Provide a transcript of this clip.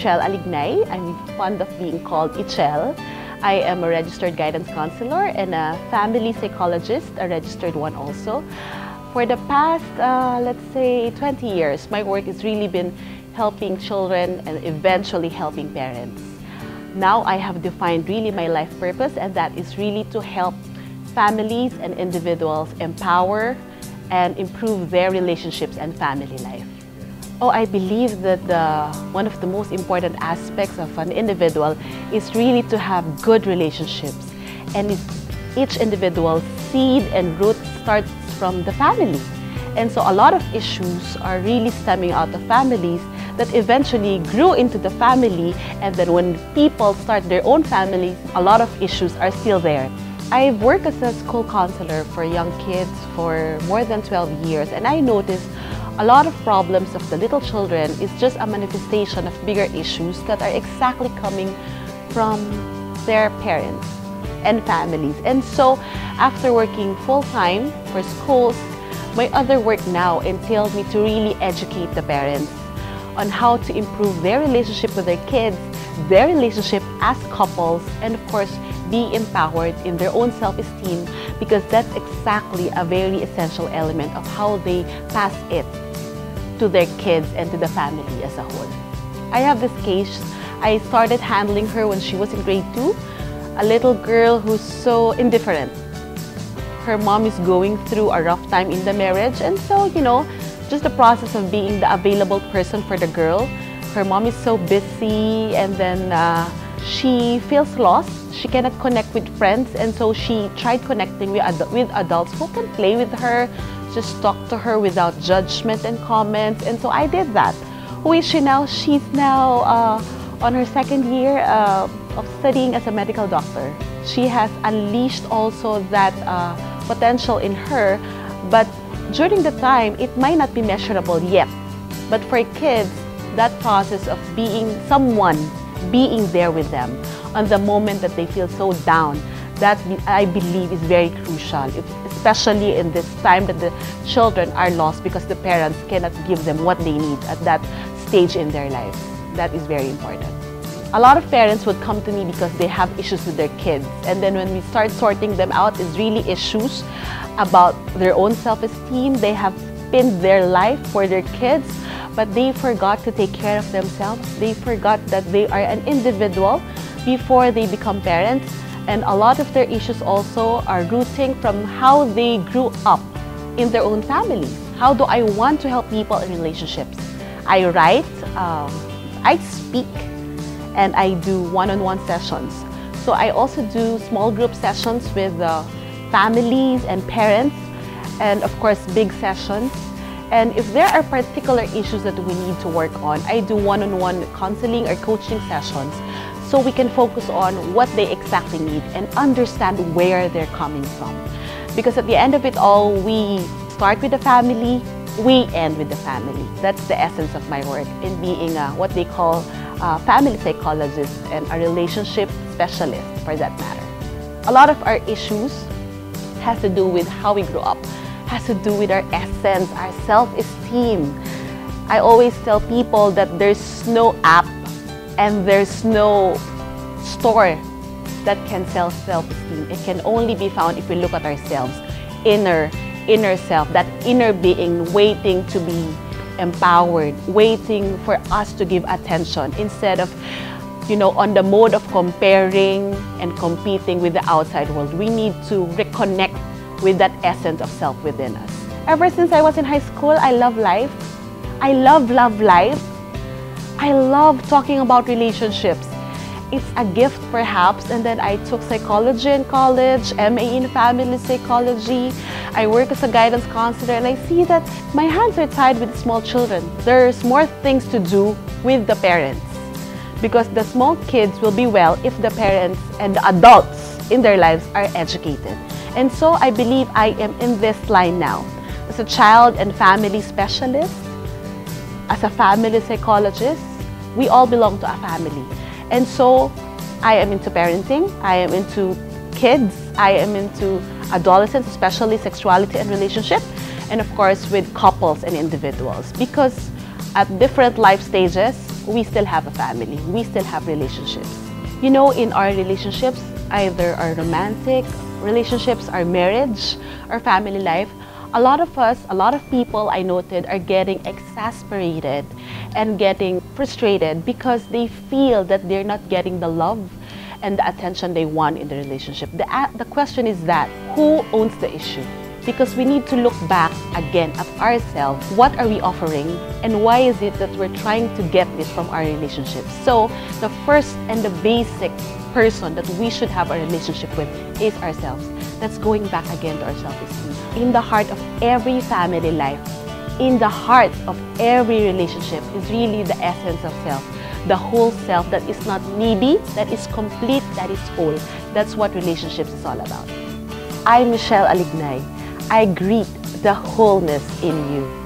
Michele Alignay. I'm fond of being called Michele. I am a registered guidance counselor and a family psychologist, a registered one also. For the past, let's say, 20 years, my work has really been helping children and eventually helping parents. Now I have defined really my life purpose, and that is really to help families and individuals empower and improve their relationships and family life. Oh, I believe that one of the most important aspects of an individual is really to have good relationships. And each individual's seed and root starts from the family. And so a lot of issues are really stemming out of families that eventually grew into the family, and then when people start their own families, a lot of issues are still there. I've worked as a school counselor for young kids for more than 12 years, and I noticed a lot of problems of the little children is just a manifestation of bigger issues that are exactly coming from their parents and families. And so after working full-time for schools, my other work now entails me to really educate the parents on how to improve their relationship with their kids, their relationship as couples, and of course, be empowered in their own self-esteem, because that's exactly a very essential element of how they pass it to their kids and to the family as a whole. I have this case. I started handling her when she was in grade 2, a little girl who's so indifferent. Her mom is going through a rough time in the marriage, and so, just the process of being the available person for the girl. Her mom is so busy, and then she feels lost. She cannot connect with friends, and so she tried connecting with adults who can play with her, just talk to her without judgment and comments. And so I did that. Who is she now? She's now on her second year of studying as a medical doctor. She has unleashed also that potential in her, but during the time, it might not be measurable yet. But for kids, that process of being someone, being there with them on the moment that they feel so down, that I believe is very crucial, especially in this time that the children are lost because the parents cannot give them what they need at that stage in their lives. That is very important. A lot of parents would come to me because they have issues with their kids, and then when we start sorting them out, it's really issues about their own self-esteem. They have pinned their life for their kids, but they forgot to take care of themselves. They forgot that they are an individual before they become parents, and a lot of their issues also are rooting from how they grew up in their own families. How do I want to help people in relationships? I write, I speak, and I do one-on-one sessions. So I also do small group sessions with families and parents, and of course big sessions. And if there are particular issues that we need to work on, I do one-on-one counseling or coaching sessions, so we can focus on what they exactly need and understand where they're coming from. Because at the end of it all, we start with the family, we end with the family. That's the essence of my work in being what they call a family psychologist and a relationship specialist, for that matter. A lot of our issues has to do with how we grew up, has to do with our essence, our self-esteem. I always tell people that there's no app and there's no store that can sell self-esteem. It can only be found if we look at ourselves, inner self, that inner being waiting to be empowered, waiting for us to give attention instead of, on the mode of comparing and competing with the outside world. We need to reconnect with that essence of self within us. Ever since I was in high school, I love life. I love life. I love talking about relationships. It's a gift perhaps, and then I took psychology in college, MA in family psychology. I work as a guidance counselor, and I see that my hands are tied with small children. There's more things to do with the parents, because the small kids will be well if the parents and the adults in their lives are educated. And so I believe I am in this line now. As a child and family specialist, as a family psychologist, we all belong to a family. And so I am into parenting, I am into kids, I am into adolescents, especially sexuality and relationship, and of course with couples and individuals. Because at different life stages, we still have a family, we still have relationships. You know, in our relationships, either our romantic relationships, our marriage, our family life, a lot of us, a lot of people I noted are getting exasperated and getting frustrated because they feel that they're not getting the love and the attention they want in the relationship. The question is that, who owns the issue? Because we need to look back again at ourselves. What are we offering? And why is it that we're trying to get this from our relationship? So the first and the basic person that we should have a relationship with is ourselves. That's going back again to our self-esteem. In the heart of every family life, in the heart of every relationship is really the essence of self. The whole self that is not needy, that is complete, that is whole. That's what relationships is all about. I'm Michele Alignay. I greet the wholeness in you.